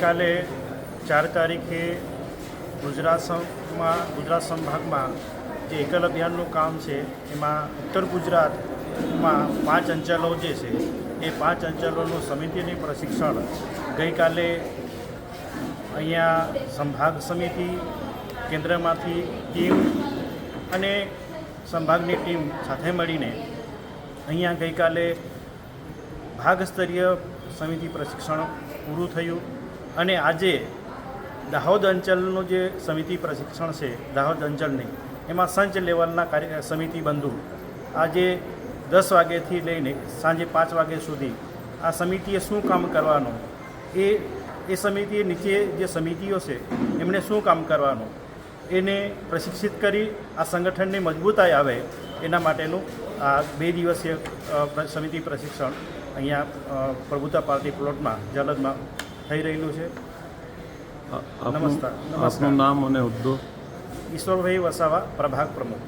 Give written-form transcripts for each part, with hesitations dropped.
ગઈકાલે 4 તારીખે ગુજરાત સંભાગમાં જે એકલ અભિયાનનું કામ છે એમાં ઉત્તર ગુજરાતમાં 5 અંચલો જે છે એ 5 અંચલોનું સમિતિની પ્રશિક્ષણ ગઈકાલે અહીંયા સંભાગ સમિતિ કેન્દ્રમાંથી ટીમ અને સંભાગની ટીમ સાથે મળીને અહીંયા ગઈકાલે ભાગસ્તરીય સમિતિ પ્રશિક્ષણ પૂરું થયું અને આજે દાહોદ અંચલનું જે સમિતિ પ્રશિક્ષણ છે દાહોદ અંચલની એમાં સંચ લેવલના સમિતિ બંધુ આજે 10 વાગ્યાથી લઈને સાંજે 5 વાગ્યા સુધી આ સમિતિએ શું કામ કરવાનું એ સમિતિએ નીચે જે સમિતિઓ છે એમણે શું કામ કરવાનું એને પ્રશિક્ષિત કરી આ સંગઠનને મજબૂતાઈ આવે એના માટેનું આ 2 દિવસીય સમિતિ પ્રશિક્ષણ અહીંયા પ્રભુતા પાર્ટી પ્લોટમાં જલદમાં થઈ રહેલું છે। નમસ્કાર। આપનું નામ અને હોદ્દો? ઈશ્વરભાઈ વસાવા, प्रभाग प्रमुख।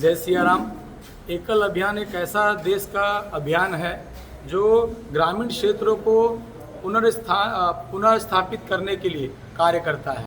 जय सियाराम। एकल अभियान एक ऐसा देश का अभियान है जो ग्रामीण क्षेत्रों को पुनर्स्थापित करने के लिए कार्य करता है।